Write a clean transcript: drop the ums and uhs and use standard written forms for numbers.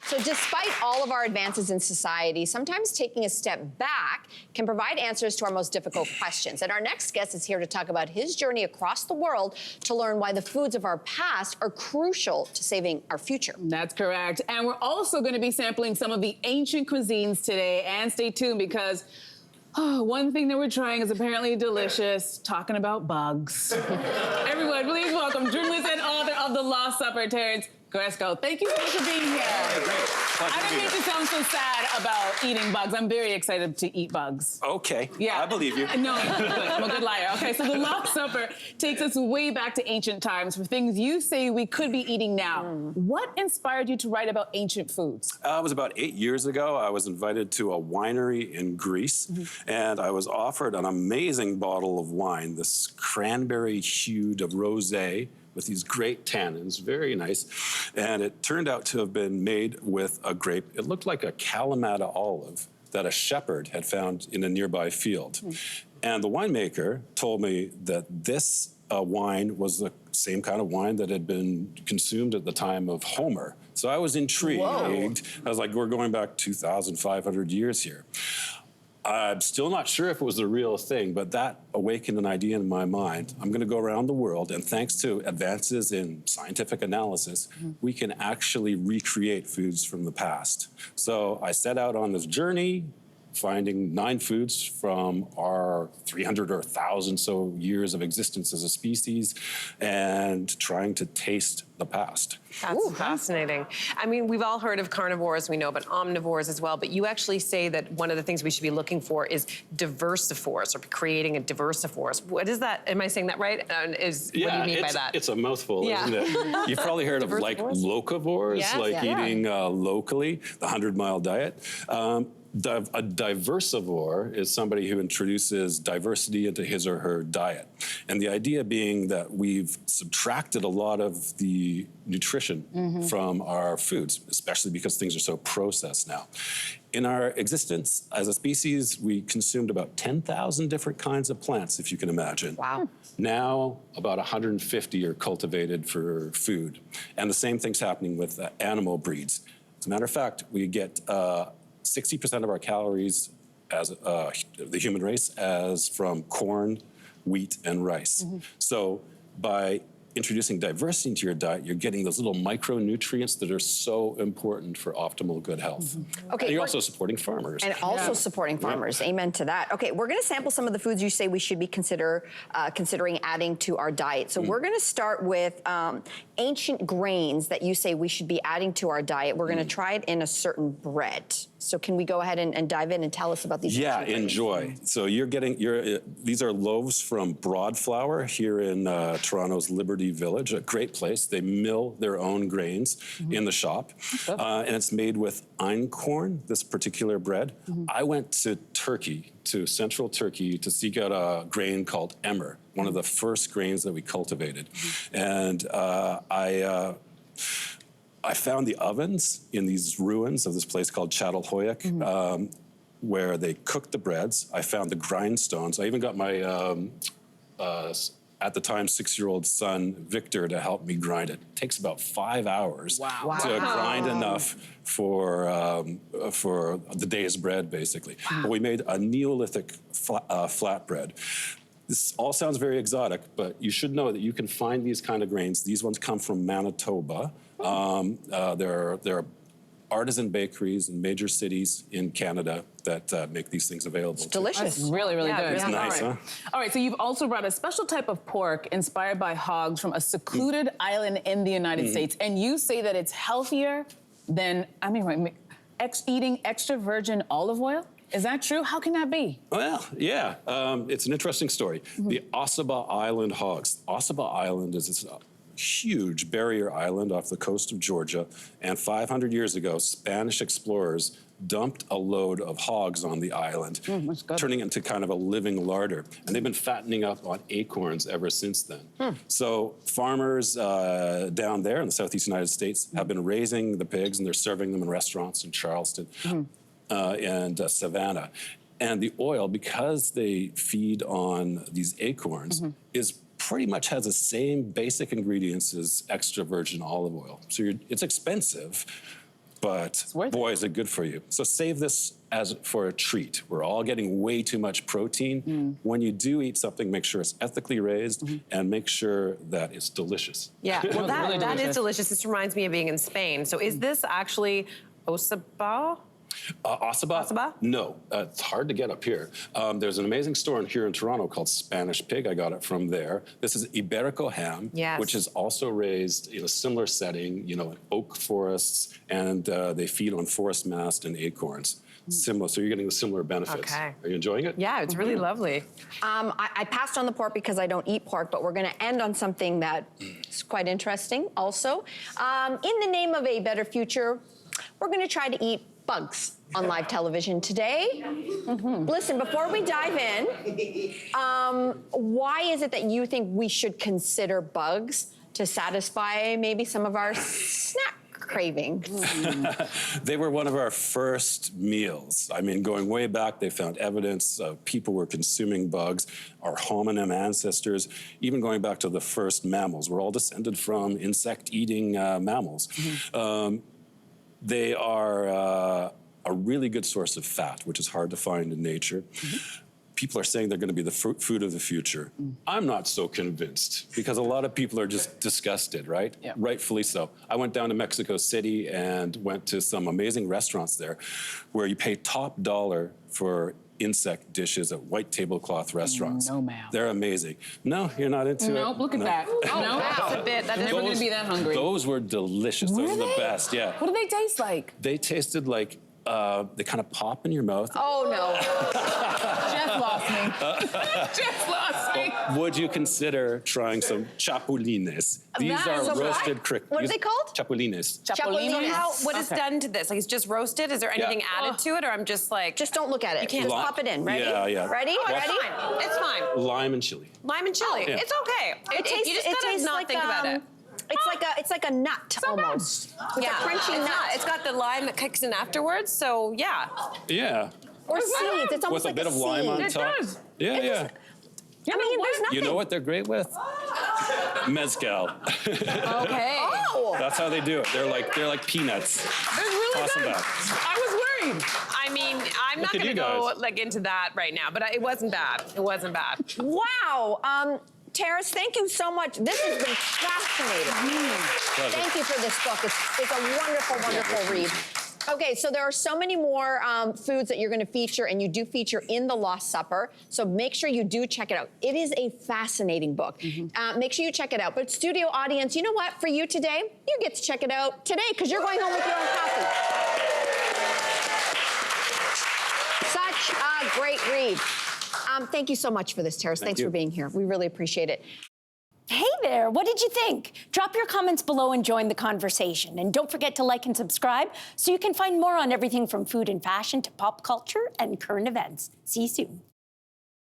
So despite all of our advances in society, sometimes taking a step back can provide answers to our most difficult questions. And our next guest is here to talk about his journey across the world to learn why the foods of our past are crucial to saving our future. That's correct. And we're also going to be sampling some of the ancient cuisines today. And stay tuned because one thing that we're trying is apparently delicious, talking about bugs. Everyone, please welcome journalist and author of The Lost Supper, Taras Grescoe. Thank you so much for being here. Great. I didn't mean to sound so sad about eating bugs. I'm very excited to eat bugs. Okay, Yeah. I believe you. No, I'm a good liar. Okay, so The Lost Supper takes us way back to ancient times for things you say we could be eating now. What inspired you to write about ancient foods? It was about 8 years ago. I was invited to a winery in Greece, and I was offered an amazing bottle of wine, this cranberry-hued rosé, with these great tannins, very nice. And it turned out to have been made with a grape. It looked like a Kalamata olive that a shepherd had found in a nearby field. And the winemaker told me that this wine was the same kind of wine that had been consumed at the time of Homer. So I was intrigued. Whoa. I was like, we're going back 2,500 years here. I'm still not sure if it was the real thing, but that awakened an idea in my mind. I'm going to go around the world, and thanks to advances in scientific analysis, we can actually recreate foods from the past. So I set out on this journey, finding 9 foods from our 300 or 1,000 so years of existence as a species, and trying to taste the past. That's fascinating. I mean, we've all heard of carnivores, we know about omnivores as well, but you actually say that one of the things we should be looking for is diversivores, or creating a diversivore. What is that? Am I saying that right? What do you mean by that? It's a mouthful, Yeah. isn't it? You've probably heard of like locavores, Yes. like eating locally, the 100-mile diet. A diversivore is somebody who introduces diversity into his or her diet. And the idea being that we've subtracted a lot of the nutrition from our foods, especially because things are so processed now. In our existence as a species, we consumed about 10,000 different kinds of plants, if you can imagine. Wow. Now, about 150 are cultivated for food. And the same thing's happening with animal breeds. As a matter of fact, we get 60% of our calories as the human race as from corn, wheat, and rice. So by introducing diversity into your diet, you're getting those little micronutrients that are so important for optimal good health. Okay, and you're also supporting farmers. And also supporting farmers. Amen to that. Okay, we're going to sample some of the foods you say we should be considering adding to our diet. So we're going to start with ancient grains that you say we should be adding to our diet. We're going to try it in a certain bread. So can we go ahead and dive in and tell us about these? Yeah, ancient grains? enjoy. So these are loaves from Broad Flour here in Toronto's Liberty Village, a great place. They mill their own grains in the shop. And it's made with einkorn, this particular bread. I went to Turkey, to central Turkey, to seek out a grain called emmer, one of the first grains that we cultivated. And I found the ovens in these ruins of this place called Çatalhöyük, where they cooked the breads. I found the grindstones. I even got my, at the time, 6-year-old son, Victor, to help me grind it. It takes about 5 hours to grind enough for the day's bread, basically. But we made a Neolithic flatbread. This all sounds very exotic, but you should know that you can find these kind of grains. These ones come from Manitoba. There are artisan bakeries in major cities in Canada that make these things available. It's delicious. That's really, really good. It's nice, huh? All right, so you've also brought a special type of pork inspired by hogs from a secluded island in the United States, and you say that it's healthier than, eating extra virgin olive oil? Is that true? How can that be? Well, yeah, it's an interesting story. The Ossabaw Island hogs. Ossabaw Island is this huge barrier island off the coast of Georgia, and 500 years ago, Spanish explorers dumped a load of hogs on the island, turning it into kind of a living larder. And they've been fattening up on acorns ever since then. So farmers down there in the southeast United States have been raising the pigs, and they're serving them in restaurants in Charleston and Savannah. And the oil, because they feed on these acorns, is pretty much has the same basic ingredients as extra virgin olive oil. So it's expensive, but worth boy, is it good for you. So save this as for a treat. We're all getting way too much protein. When you do eat something, make sure it's ethically raised and make sure that it's delicious. Yeah, well, that, Really that is delicious. delicious. This reminds me of being in Spain. So is this actually osaba? Aceba? Aceba? No, it's hard to get up here. There's an amazing store here in Toronto called Spanish Pig. I got it from there. This is Iberico ham, Yes. which is also raised in a similar setting, in oak forests, and they feed on forest mast and acorns. Similar, so you're getting the similar benefits. Okay. Are you enjoying it? Yeah, it's really lovely. I passed on the pork because I don't eat pork, but we're going to end on something that is quite interesting also. In the name of a better future, we're going to try to eat bugs on live television today. Listen, before we dive in, why is it that you think we should consider bugs to satisfy maybe some of our snack cravings? They were one of our first meals. I mean, going way back, they found evidence people were consuming bugs. Our hominin ancestors, even going back to the first mammals, were all descended from insect-eating mammals. They are a really good source of fat, which is hard to find in nature. People are saying they're going to be the food of the future. I'm not so convinced because a lot of people are just disgusted, right? Yeah. Rightfully so. I went down to Mexico City and went to some amazing restaurants there where you pay top dollar for insect dishes at white tablecloth restaurants. No, ma'am. They're amazing. No, you're not into it? Nope, look at No. that. Oh, No. that's a bit. That is Never gonna be that hungry. Those were delicious. Those are the best, yeah. What do they taste like? They tasted like, they kind of pop in your mouth. Oh, no. Jeff lost me. Jeff lost me. Would you consider trying some chapulines? These That are is a what? roasted crickets. What are they called? Chapulines. Chapulines. What is done to this? Like, it's just roasted? Is there anything added to it? Or I'm just like... Just don't look at it. You can't- Just Li- pop it in. Ready? Yeah, yeah. Ready? Oh, it's Ready? fine. It's fine. Lime and chili. Lime and chili. Yeah. It's okay. You just gotta not think about it. It's like a nut almost. It's a crunchy it's nut. not. It's got the lime that kicks in afterwards, so yeah. Yeah. Or seeds. It's almost With a like bit of lime seed. on It top. does. Yeah, yeah. I mean, there's nothing. You know what they're great with? Mezcal. Okay. Oh. That's how they do it. They're like peanuts. It's really Toss 'em good. back. I was worried. I mean, I'm not Look at gonna you go guys. like into that right now, but it wasn't bad. It wasn't bad. Wow. Taras, thank you so much. This has been fascinating. Pleasure. Thank you for this book. It's a wonderful, wonderful read. Okay, so there are so many more foods that you're going to feature, and you do feature in The Lost Supper. So make sure you do check it out. It is a fascinating book. Make sure you check it out. But studio audience, you know what? For you today, you get to check it out today because you're going home with your own copy. Such a great read. Thank you so much for this, Taras. Thanks you. for being here. We really appreciate it. Hey there, what did you think? Drop your comments below and join the conversation. And don't forget to like and subscribe so you can find more on everything from food and fashion to pop culture and current events. See you soon.